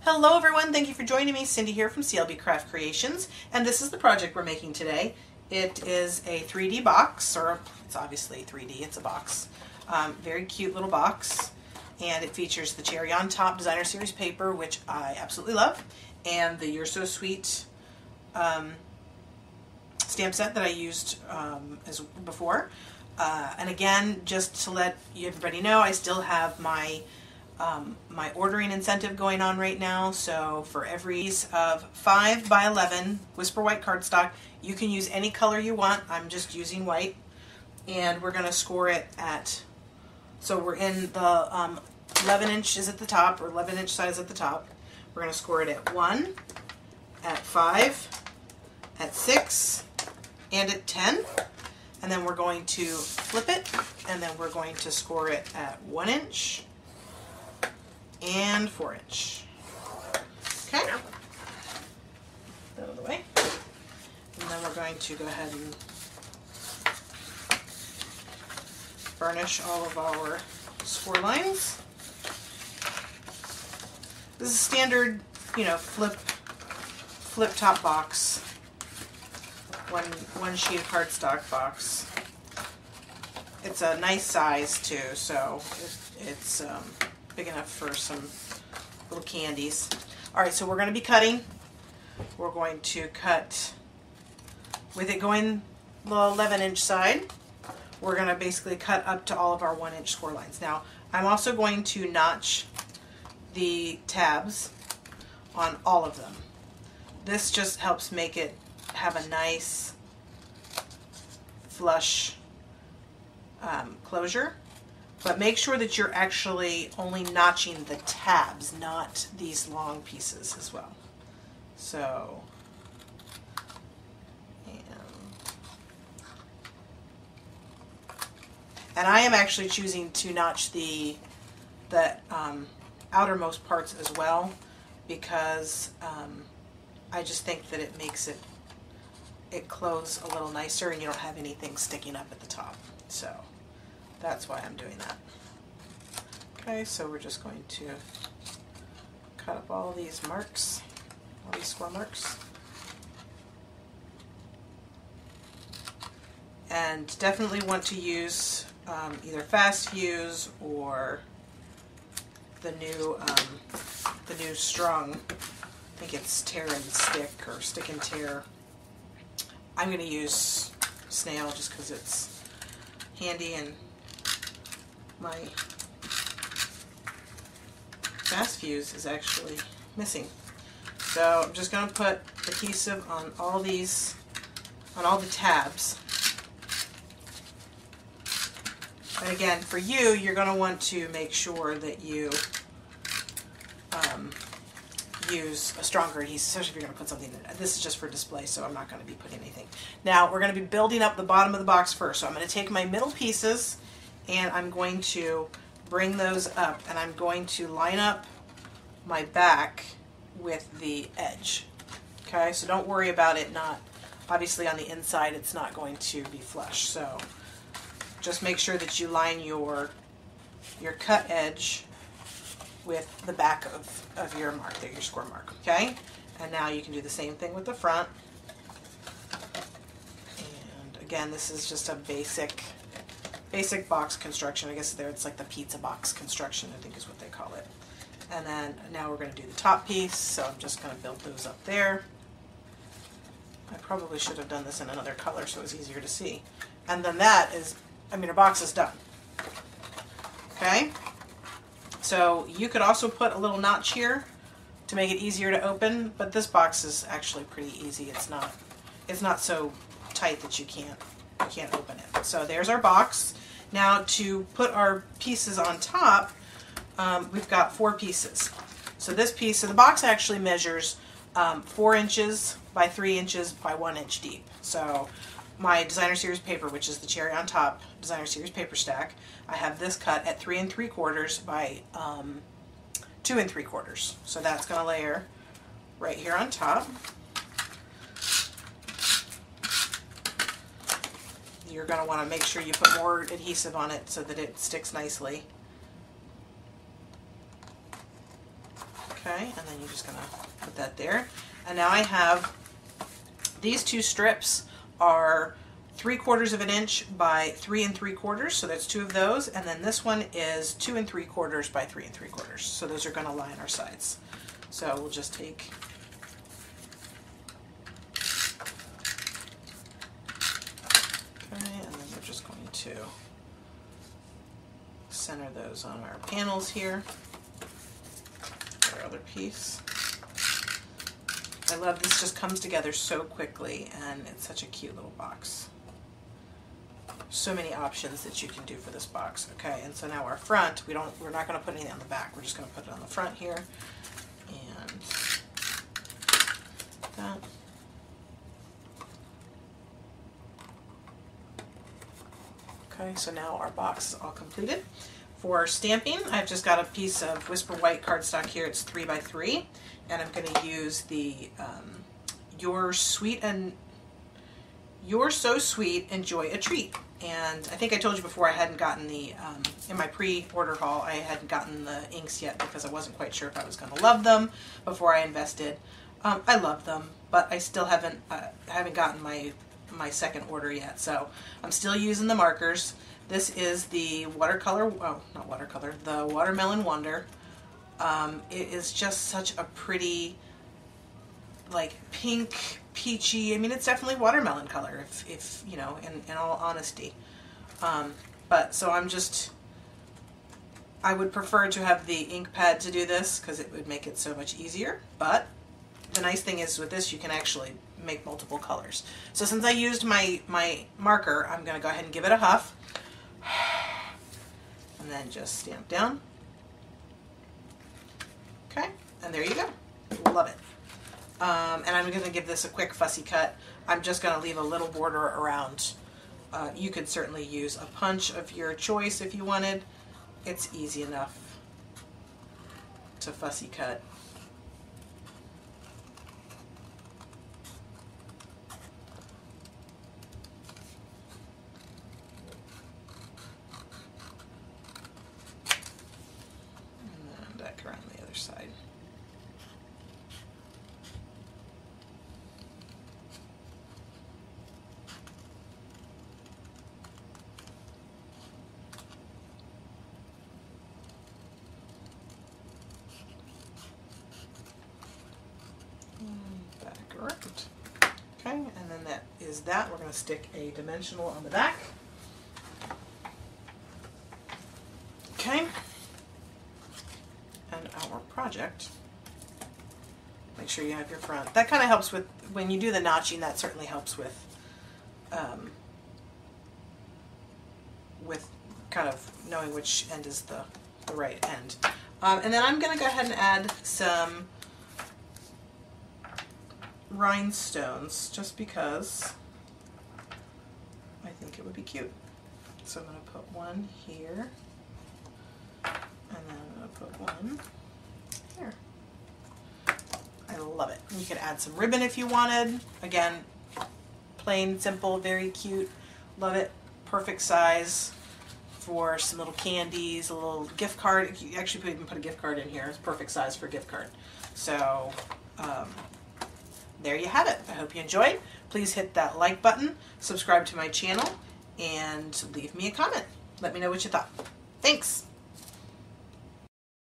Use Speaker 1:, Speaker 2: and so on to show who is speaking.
Speaker 1: Hello everyone, thank you for joining me. Cindy here from CLB Craft Creations, and this is the project we're making today. It is a 3D box, or it's obviously 3D, it's a box. Very cute little box, and it features the Cherry on Top Designer Series paper, which I absolutely love, and the You're So Sweet stamp set that I used as before. And again, just to let everybody know, I still have my my ordering incentive going on right now. So for every piece of 5 by 11 Whisper White cardstock, you can use any color you want. I'm just using white, and we're going to score it at, so we're in the 11 inches at the top, or 11 inch size at the top. We're going to score it at 1, at 5, at 6, and at 10. And then we're going to flip it, and then we're going to score it at 1 inch and 4 inch. Okay, out of the way. And then we're going to go ahead and burnish all of our score lines. This is a standard, you know, flip top box. One sheet of cardstock box. It's a nice size too, so it's big enough for some little candies. Alright, so we're going to be cutting. We're going to cut, with it going the 11 inch side, we're going to basically cut up to all of our 1 inch score lines. Now, I'm also going to notch the tabs on all of them. This just helps make it have a nice flush closure, but make sure that you're actually only notching the tabs, not these long pieces as well. So, and I am actually choosing to notch the outermost parts as well, because I just think that it makes it close a little nicer, and you don't have anything sticking up at the top. So that's why I'm doing that. Okay, so we're just going to cut up all these marks, all these score marks. And definitely want to use either Fast Fuse or the new strong, I think it's Tear and Stick, or Stick and Tear. I'm going to use Snail just because it's handy, and my Fast Fuse is actually missing. So I'm just going to put adhesive on all these, on all the tabs. And again, for you, you're going to want to make sure that you use a stronger adhesive, especially if you're going to put something in it. This is just for display, so I'm not going to be putting anything. Now, we're going to be building up the bottom of the box first. So I'm going to take my middle pieces, and I'm going to bring those up, and I'm going to line up my back with the edge. Okay, so don't worry about it not, obviously on the inside it's not going to be flush. So just make sure that you line your cut edge with the back of your mark there, your score mark, okay? And now you can do the same thing with the front. And again, this is just a basic box construction. I guess there it's like the pizza box construction, I think is what they call it. And then now we're going to do the top piece, so I'm just going to build those up there. I probably should have done this in another color so it's easier to see. And then that is, I mean, our box is done. Okay? So you could also put a little notch here to make it easier to open, but this box is actually pretty easy. It's not so tight that you can't open it. So there's our box. Now to put our pieces on top, we've got 4 pieces. So this piece, so the box actually measures 4 inches by 3 inches by 1 inch deep. So my Designer Series paper, which is the Cherry on Top Designer Series paper stack, I have this cut at 3 3/4 by 2 3/4. So that's going to layer right here on top. You're going to want to make sure you put more adhesive on it so that it sticks nicely. Okay, and then you're just gonna put that there. And now I have these two strips are 3/4 of an inch by 3 3/4, so that's 2 of those, and then this one is 2 3/4 by 3 3/4, so those are going to line our sides. So we'll just take and then we're just going to center those on our panels here. Our other piece. I love this, just comes together so quickly, and it's such a cute little box. So many options that you can do for this box. Okay, and so now our front, we're not going to put anything on the back. We're just going to put it on the front here, and that. Okay, so now our box is all completed. For stamping, I've just got a piece of Whisper White cardstock here. It's 3 by 3, and I'm going to use the You're So Sweet, Enjoy a Treat. And I think I told you before I hadn't gotten the, in my pre-order haul, I hadn't gotten the inks yet because I wasn't quite sure if I was going to love them before I invested. I love them, but I still haven't gotten my second order yet, so I'm still using the markers. This is the watercolor, oh, not watercolor, the Watermelon Wonder. It is just such a pretty, like, pink, peachy, I mean, it's definitely watermelon color, if you know, in all honesty. But, so I would prefer to have the ink pad to do this, because it would make it so much easier, but the nice thing is with this, you can actually make multiple colors. So since I used my marker, I'm going to go ahead and give it a huff. And then just stamp down. Okay, and there you go. Love it. And I'm going to give this a quick fussy cut. I'm just going to leave a little border around. You could certainly use a punch of your choice if you wanted. It's easy enough to fussy cut. Around the other side. And back around. Okay, and then that is that. We're going to stick a dimensional on the back. Okay. And our project, make sure you have your front. That kind of helps with, when you do the notching, that certainly helps with kind of knowing which end is the right end. And then I'm going to go ahead and add some rhinestones, just because I think it would be cute. So I'm going to put one here. And then I'm going to put one here. I love it. You could add some ribbon if you wanted. Again, plain, simple, very cute. Love it. Perfect size for some little candies, a little gift card. You actually could even put a gift card in here. It's perfect size for a gift card. So there you have it. I hope you enjoyed. Please hit that like button, subscribe to my channel, and leave me a comment. Let me know what you thought. Thanks.